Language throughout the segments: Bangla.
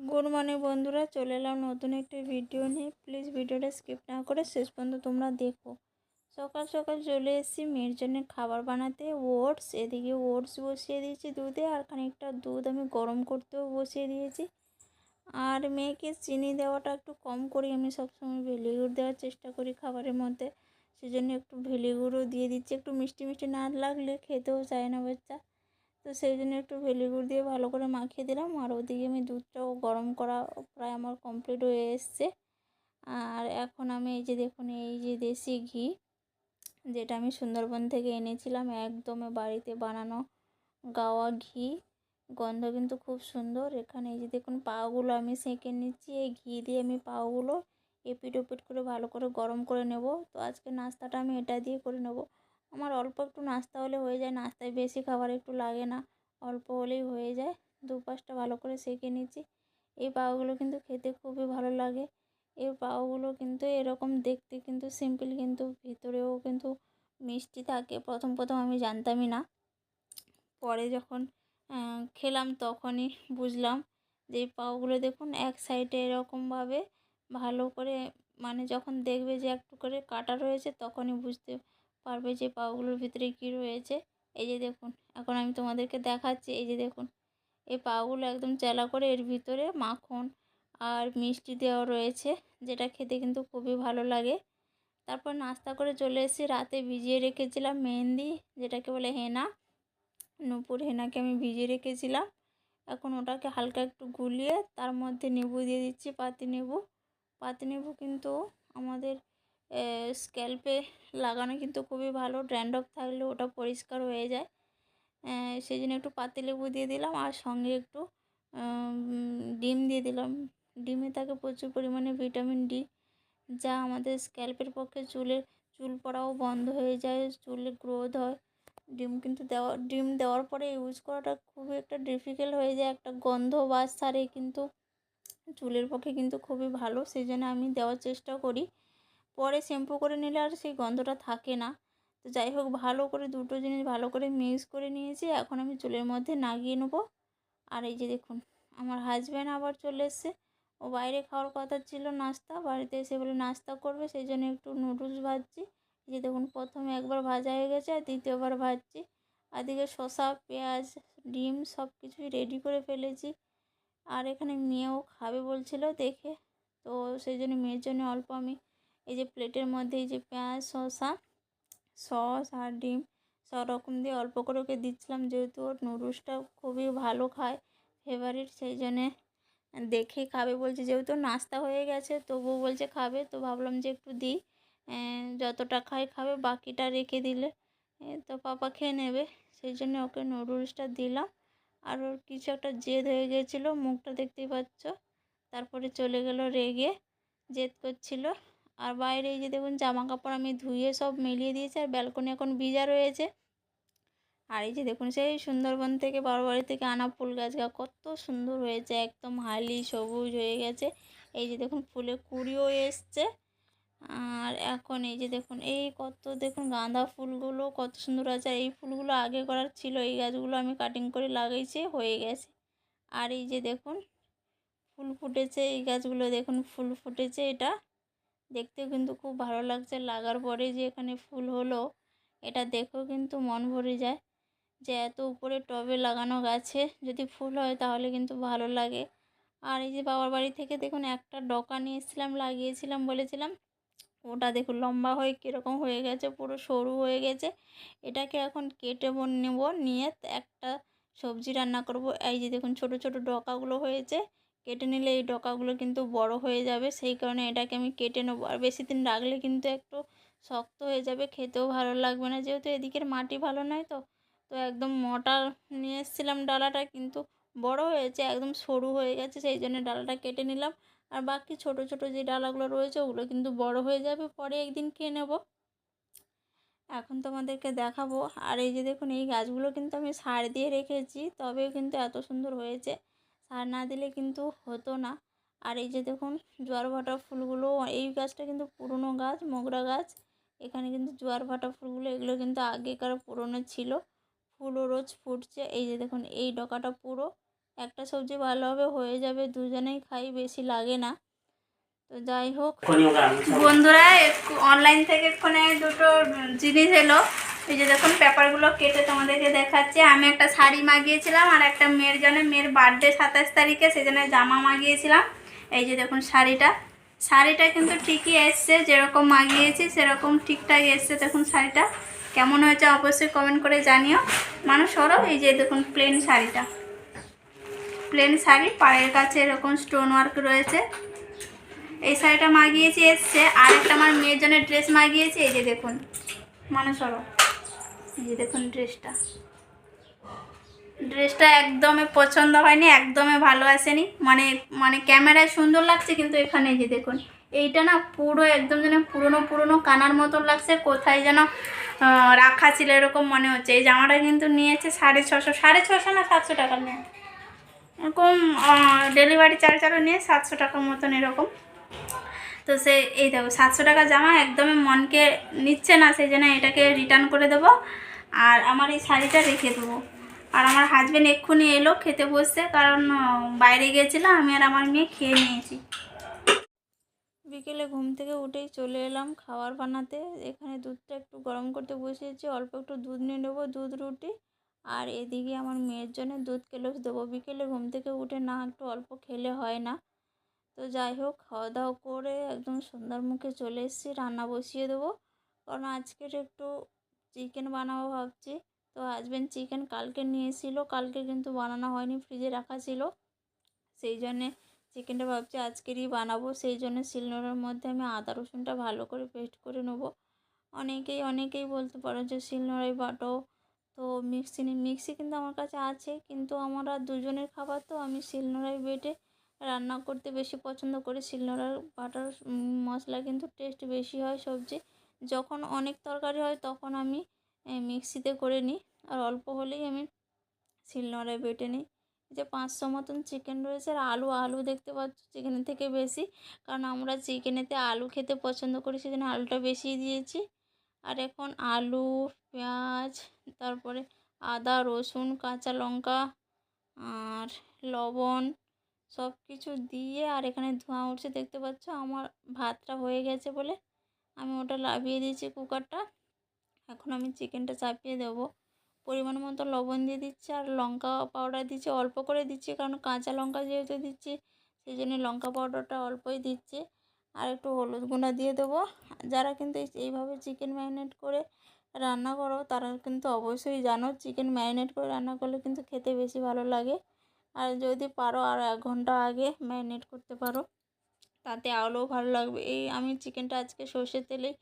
গুড মর্নিং বন্ধুরা, চলে এলাম নতুন একটি ভিডিও নিয়ে। প্লিজ ভিডিওটা স্কিপ না করে শেষ পর্যন্ত তোমরা দেখো। সকাল সকাল চলে এসেছি মেয়ের জন্য খাবার বানাতে। ওটস, এদিকে ওটস বসিয়ে দিয়েছি দুধে, আর খানিকটা দুধ আমি গরম করতেও বসিয়ে দিয়েছি। আর মেয়েকে চিনি দেওয়াটা একটু কম করি, আমি সবসময় ভেলিগুড় দেওয়ার চেষ্টা করি খাবারের মধ্যে, সেজন্য একটু ভেলিগুড়ও দিয়ে দিচ্ছি। একটু মিষ্টি মিষ্টি না লাগলে খেতেও চায় না বাচ্চা, তো সেই জন্য একটু ভেলিগুড় দিয়ে ভালো করে মাখিয়ে দিলাম। আর ওদিকে আমি দুধটাও গরম করা প্রায় আমার কমপ্লিট হয়ে এসছে। আর এখন আমি এই যে দেখুন, এই যে দেশি ঘি, যেটা আমি সুন্দরবন থেকে এনেছিলাম, একদম বাড়িতে বানানো গাওয়া ঘি, গন্ধ কিন্তু খুব সুন্দর। এখানে এই যে দেখুন পাগুলো আমি সেঁকে নিচ্ছি। এই ঘি দিয়ে আমি পাগুলো এপিট ওপিট করে ভালো করে গরম করে নেব। তো আজকে নাস্তাটা আমি এটা দিয়ে করে নেব। আমার অল্প একটু নাস্তা হলে হয়ে যায়, নাস্তায় বেশি খাবার একটু লাগে না, অল্প হলেই হয়ে যায়। দুপাশটা ভালো করে সেঁকে নিচ্ছি। এই পাউগুলো কিন্তু খেতে খুবই ভালো লাগে। এই পাউগুলো কিন্তু এরকম দেখতে কিন্তু সিম্পল, কিন্তু ভিতরেও কিন্তু মিষ্টি থাকে। প্রথম প্রথম আমি জানতামই না, পরে যখন খেলাম তখনই বুঝলাম যে এই পাউগুলো দেখুন এক সাইডে এরকমভাবে ভালো করে, মানে যখন দেখবে যে একটু করে কাটা রয়েছে তখনই বুঝতে পারবে যে পাউগুলোর ভিতরে কী রয়েছে। এই যে দেখুন, এখন আমি তোমাদেরকে দেখাচ্ছি। এই যে দেখুন, এই পাউগুলো একদম চেলা করে, এর ভিতরে মাখন আর মিষ্টি দেওয়া রয়েছে, যেটা খেতে কিন্তু খুবই ভালো লাগে। তারপর নাস্তা করে চলে এসেছি। রাতে ভিজিয়ে রেখেছিলাম মেহেন্দি, যেটাকে বলে হেনা, নূপুর হেনাকে আমি ভিজিয়ে রেখেছিলাম। এখন ওটাকে হালকা একটু গুলিয়ে তার মধ্যে নেবু দিয়ে দিচ্ছি, পাতিনেবু। পাতিনেবু কিন্তু আমাদের স্ক্যাল্পে লাগানো কিন্তু খুবই ভালো, ড্যান্ড্রফ থাকলে ওটা পরিষ্কার হয়ে যায়। সেই জন্য একটু পাতিলেবু দিয়ে দিলাম, আর সঙ্গে একটু ডিম দিয়ে দিলাম। ডিমে থাকে প্রচুর পরিমাণে ভিটামিন ডি, যা আমাদের স্ক্যাল্পের পক্ষে চুল পড়াও বন্ধ হয়ে যায়, চুলের গ্রোথ হয়। ডিম দেওয়ার পরে ইউজ করাটা খুবই একটা ডিফিকাল্ট হয়ে যায়, একটা গন্ধ বাস ছাড়ে, কিন্তু চুলের পক্ষে কিন্তু খুবই ভালো, সেই জন্য আমি দেওয়ার চেষ্টা করি। পরে শ্যাম্পু করে নিলে আর সেই গন্ধটা থাকে না। তো যাই হোক, ভালো করে দুটো জিনিস ভালো করে মিক্স করে নিয়েছি। এখন আমি চুলের মধ্যে লাগিয়ে নেবো। আর এই যে দেখুন, আমার হাজব্যান্ড আবার চলে এসছে। ও বাইরে খাওয়ার কথা ছিল নাস্তা, বাড়িতে এসে বলে নাস্তা করবে, সেই জন্য একটু নুডলস ভাজছি। এই যে দেখুন, প্রথমে একবার ভাজা হয়ে গেছে, আর দ্বিতীয়বার ভাজছি। আর এদিকে শসা, পেঁয়াজ, ডিম সব কিছুই রেডি করে ফেলেছি। আর এখানে মেয়েও খাবে বলছিল দেখে, তো সেই জন্য মেয়ের জন্য অল্প আমি এই যে প্লেটের মধ্যে এই যে পেঁয়াজ, শসা, সস আর ডিম সব রকম দিয়ে অল্প করে ওকে দিচ্ছিলাম, যেহেতু ওর নুডলসটা খুবই ভালো খায়, ফেভারিট, সেই জন্যে দেখেই খাবে বলছে। যেহেতু নাস্তা হয়ে গেছে তবুও বলছে খাবে, তো ভাবলাম যে একটু দিই, যতটা খাবে, বাকিটা রেখে দিলে তো পাপা খেয়ে নেবে, সেই জন্য ওকে নুডলসটা দিলাম। আর ওর কিছু একটা জেদ হয়ে গিয়েছিলো, মুখটা দেখতেই পাচ্ছ, তারপরে চলে গেল রেগে, জেদ করছিল। আর বাইরে এই যে দেখুন, জামা কাপড় আমি ধুয়ে সব মিলিয়ে দিয়েছি, আর ব্যালকনি এখন ভিজা রয়েছে। আর এই যে দেখুন, সেই সুন্দরবন থেকে বারোয়ারি থেকে আনা ফুল গাছটা কত সুন্দর হয়েছে, একদম হালি সবুজ হয়ে গেছে। এই যে দেখুন, ফুলে কুঁড়িও এসছে। আর এখন এই যে দেখুন, এই কত দেখুন গাঁদা ফুলগুলো কত সুন্দর আছে। আর এই ফুলগুলো আগে করার ছিল, এই গাছগুলো আমি কাটিং করে লাগাইছি, হয়ে গেছে। আর এই যে দেখুন, ফুল ফুটেছে, এই গাছগুলো দেখুন ফুল ফুটেছে, এটা দেখতেও কিন্তু খুব ভালো লাগছে। লাগার পরে যে এখানে ফুল হলো, এটা দেখেও কিন্তু মন ভরে যায়, যে এত উপরে টবে লাগানো গাছে যদি ফুল হয় তাহলে কিন্তু ভালো লাগে। আর এই যে বাবার বাড়ি থেকে দেখুন একটা ডকা নিয়ে এসেছিলাম, লাগিয়েছিলাম বলেছিলাম, ওটা দেখুন লম্বা হয়ে কীরকম হয়ে গেছে, পুরো সরু হয়ে গেছে। এটাকে এখন কেটে নেব, নিয়ে একটা সবজি রান্না করব। এই যে দেখুন, ছোট ছোট ডকাগুলো হয়েছে, কেটে নিলে এই ডকাগুলো কিন্তু বড় হয়ে যাবে, সেই কারণে এটাকে আমি কেটে নেব। আর বেশি দিন রাখলে কিন্তু একটু শক্ত হয়ে যাবে, খেতেও ভালো লাগবে না, যেহেতু এদিকের মাটি ভালো নয়। তো তো একদম মোটা নিয়ে এসেছিলাম ডালাটা, কিন্তু বড় হয়েছে, একদম সরু হয়ে গেছে, সেই জন্য ডালাটা কেটে নিলাম। আর বাকি ছোট ছোট যে ডালাগুলো রয়েছে ওগুলো কিন্তু বড় হয়ে যাবে, পরে একদিন খেয়ে নেব। এখন তোমাদেরকে দেখাবো। আর এই যে দেখুন, এই গাছগুলো কিন্তু আমি সার দিয়ে রেখেছি, তবেও কিন্তু এত সুন্দর হয়েছে, সার না দিলে কিন্তু হতো না। আর এই যে দেখুন, জোয়ার ভাটা ফুলগুলো, এই গাছটা কিন্তু পুরনো গাছ, মোগরা গাছ। এখানে কিন্তু জোয়ার ভাটা ফুলগুলো, এগুলো কিন্তু আগেকার পুরনো ছিল, ফুলও রোজ ফুটছে। এই যে দেখুন, এই ডকাটা পুরো, একটা সবজি ভালোভাবে হয়ে যাবে, দুজনেই খাই, বেশি লাগে না। তো যাই হোক বন্ধুরা, অনলাইন থেকে এক্ষণে দুটো জিনিস এলো। এই যে দেখুন পেপারগুলো কেটে তোমাদেরকে দেখাচ্ছি। আমি একটা শাড়ি মাগিয়েছিলাম আর একটা মেয়ের জন্য, মেয়ের বার্থডে 27 তারিখে, সেই জন্য জামা মাগিয়েছিলাম। এই যে দেখুন শাড়িটা কিন্তু ঠিকই এসছে, যেরকম মাগিয়েছি সেরকম ঠিকঠাক এসছে। দেখুন শাড়িটা কেমন হয়েছে অবশ্যই কমেন্ট করে জানিও। মানুষ সরব। এই যে দেখুন প্লেন শাড়ি, পায়ের কাছে এরকম স্টোন ওয়ার্ক রয়েছে। এই শাড়িটা মাগিয়েছি, এসছে। আর একটা আমার মেয়ের জন্য ড্রেস মাগিয়েছি। এই যে দেখুন মানুষ সরব, এই যে দেখুন ড্রেসটা একদমই পছন্দ হয়নি, একদমই ভালো আসেনি। মানে ক্যামেরায় সুন্দর লাগছে, কিন্তু এখানে যে দেখুন এইটা না পুরো একদম যেন পুরনো কানার মতো লাগছে, কোথায় যেন রাখা ছিল এরকম মনে হচ্ছে। এই জামাটা কিন্তু নিয়েছে 650 না 700 টাকা নিয়ে, এরকম ডেলিভারি চার্জ আরও নিয়ে 700 টাকার মতন এরকম। তো এই দেখো 700 টাকা জামা একদমই মনকে নিচ্ছে না, সেই জন্য এটাকে রিটার্ন করে দেবো আর আমার এই শাড়িটা রেখে দেবো। আর আমার হাজব্যান্ড এক্ষুনি এলো খেতে বসতে, কারণ বাইরে গিয়েছিলাম, আমি আর আমার মেয়ে খেয়ে নিয়েছি। বিকেলে ঘুম থেকে উঠেই চলে এলাম খাবার বানাতে। এখানে দুধটা একটু গরম করতে বসিয়েছি, অল্প একটু দুধ নিয়ে নেবো, দুধ রুটি। আর এদিকে আমার মেয়ের জন্য দুধ কেলস দেবো। বিকেলে ঘুম থেকে উঠে না একটু অল্প খেলে হয় না। তো যাই হোক, খাওয়া দাওয়া করে একদম সন্ধ্যার মুখে চলে এসেছি, রান্না বসিয়ে দেবো। কারণ আজকের একটু চিকেন বানাবো ভাবছি। তো হাজব্যান্ড চিকেন কালকে নিয়েছিল, কালকে কিন্তু বানানো হয়নি, ফ্রিজে রাখা ছিল। সেই জন্যে চিকেনটা ভাবছি আজকেরই বানাবো। সেই জন্য শিলনোড়ার মধ্যে আমি আদা রসুনটা ভালো করে পেস্ট করে নেবো। অনেকেই বলতে পারো যে শিলনোড়ায় বাটো, তো মিক্সি কিন্তু আমার কাছে আছে, কিন্তু আমরা দুজনের খাবার, তো আমি শিলনোড়ায় বেটে রান্না করতে বেশি পছন্দ করি। শিলনোড়ার বাটার মশলা কিন্তু টেস্ট বেশি হয় সবজি। যখন অনেক তরকারি হয় তখন আমি মিক্সিতে করে নিই, আর অল্প হলেই আমি শিলনোড়ায় বেটে নিই। যে 500 মতন চিকেন রয়েছে, আর আলু দেখতে পাচ্ছ চিকেনের থেকে বেশি, কারণ আমরা চিকেনেতে আলু খেতে পছন্দ করি, সেজন্য আলুটা বেশি দিয়েছি। আর এখন আলু, পেঁয়াজ, তারপরে আদা রসুন কাঁচা লঙ্কা আর লবণ সব কিছু দিয়ে, আর এখানে ধোঁয়া উঠছে দেখতে পাচ্ছ। আমার ভাতটা হয়ে গেছে বলে আমি ওটা লাভিয়ে দিয়েছি কুকারটা। এখন আমি চিকেনটা চাপিয়ে দেবো। পরিমাণ মতো লবণ দিয়ে দিচ্ছি, আর লঙ্কা পাউডার দিচ্ছি, অল্প করে দিচ্ছি, কারণ কাঁচা লঙ্কা যেহেতু দিচ্ছি সেই জন্য লঙ্কা পাউডারটা অল্পই দিচ্ছি। আর একটু হলুদ গুঁড়া দিয়ে দেবো। যারা কিন্তু এইভাবে চিকেন ম্যারিনেট করে রান্না করো তারা কিন্তু অবশ্যই জানো, চিকেন ম্যারিনেট করে রান্না করলে কিন্তু খেতে বেশি ভালো লাগে। আর যদি পারো আর 1 ঘন্টা আগে ম্যারিনেট করতে পারো, তাতে আরও ভালো লাগবে। আমি চিকেনটা আজকে সর্ষের তেলেই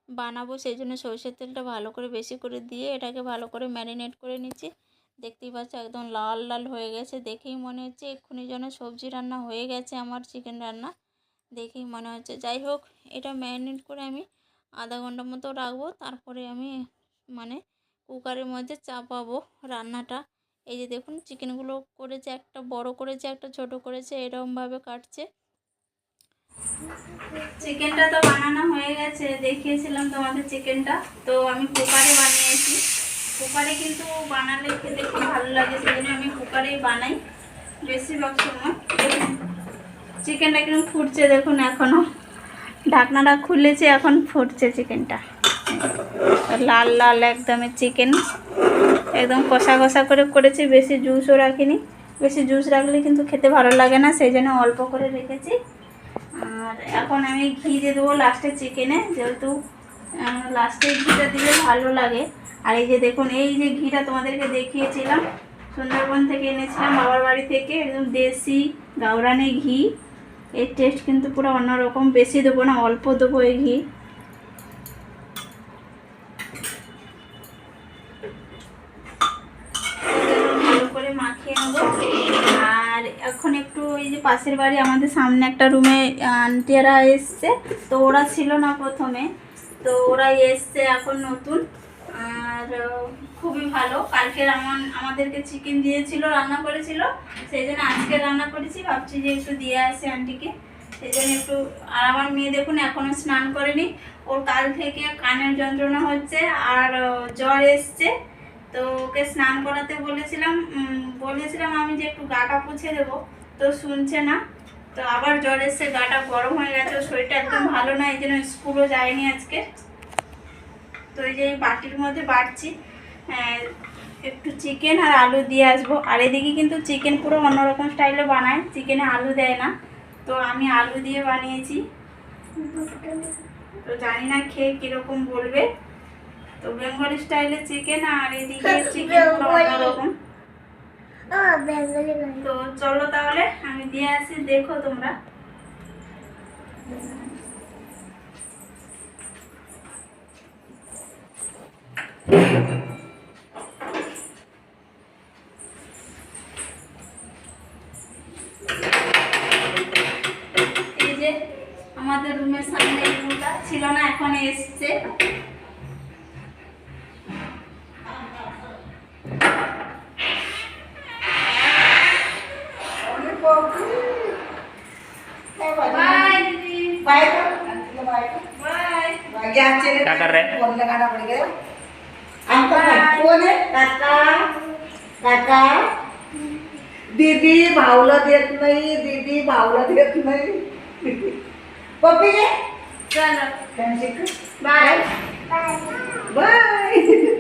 বানাবো, সেই জন্য সর্ষের তেলটা ভালো করে বেশি করে দিয়ে এটাকে ভালো করে ম্যারিনেট করে নিচ্ছি। দেখতেই পাচ্ছ একদম লাল লাল হয়ে গেছে, দেখেই মনে হচ্ছে এক্ষুনি যেন সবজি রান্না হয়ে গেছে। আমার চিকেন রান্না দেখেই মনে হচ্ছে। যাই হোক, এটা ম্যারিনেট করে আমি আধা ঘন্টা মতো রাখবো, তারপরে আমি কুকারের মধ্যে চাপাবো রান্নাটা। এই যে দেখুন চিকেনগুলো করেছে, একটা বড় করেছে একটা ছোট করেছে, এরকমভাবে কাটছে। চিকেনটা তো বানানো হয়ে গেছে, দেখিয়েছিলাম তোমাদের চিকেনটা। তো আমি কুকারে বানিয়েছি। কুকারে কিন্তু বানালে খেতে খুব ভালো লাগে, সেজন্য আমি কুকারেই বানাই বেশিরভাগ সময়। চিকেনটা কিন্তু ফুটছে দেখুন, এখনও ঢাকনাটা খুলেছে, এখন ফুটছে চিকেনটা। লাল লাল একদমই চিকেন, একদম কষা কষা করে করেছি, বেশি জুসও রাখিনি। বেশি জুস রাখলে কিন্তু খেতে ভালো লাগে না, সেই জন্য অল্প করে রেখেছি। আর এখন আমি ঘি দিয়ে দেবো লাস্টে চিকেনে, যেহেতু লাস্টে ঘিটা দিলে ভালো লাগে। আর এই যে দেখুন, এই যে ঘিটা তোমাদেরকে দেখিয়েছিলাম, সুন্দরবন থেকে এনেছিলাম বাবার বাড়ি থেকে, একদম দেশি গাওরানি ঘি। এর টেস্ট কিন্তু পুরো অন্যরকম। বেশি দেবো না, অল্প দেবো এই ঘি। ভালো করে মাখিয়ে নেবো। আর এখন একটু এই যে পাশের বাড়ি আমাদের সামনে একটা রুমে আন্টিরা এসছে, তো ওরা ছিল না প্রথমে, তো ওরা এসছে এখন নতুন। আর খুবই ভালো, কালকে আমাদেরকে চিকেন দিয়েছিল, রান্না করেছিল, সেই জন্য আজকে রান্না করেছি। ভাবছি যে একটু দিয়ে আসি আন্টিকে, সেই জন্য একটু। আর আমার মেয়ে দেখুন এখনও স্নান করেনি, ওর কাল থেকে কানের যন্ত্রণা হচ্ছে আর জ্বর এসছে, তো ওকে স্নান করাতে বলেছিলাম আমি যে একটু গাটা পুছে দেবো, তো শুনছে না। তো আবার জ্বর এসে গাটা গরম হয়ে গেছে, শরীরটা একদম ভালো না, এই জন্য স্কুলও যায়নি আজকে। তো এই যে এই বাটির মধ্যে বাড়ছি একটু চিকেন আর আলু দিয়ে আসবো। আর এদিকে কিন্তু চিকেন পুরো অন্যরকম স্টাইলে বানায়, চিকেনে আলু দেয় না, তো আমি আলু দিয়ে বানিয়েছি। তো জানি না খেয়ে কীরকম বলবে। তো বেঙ্গলি স্টাইলে চিকেন, আর এদিকে চিকেন পুরো অন্যরকম। তো চলো তাহলে আমি দিয়ে আসি, দেখো তোমরা। এই যে আমাদের রুমের সামনে রুমটা ছিল না, এখন এসছে। क्या कर रहे हैं? फोन लगाना पड़ेगा। कोण आहे? काका काका दीदी भाऊला देत नाही, दीदी भाऊला देत नाही. पप्पी घे. चलो फॅन्सी बाय बाय.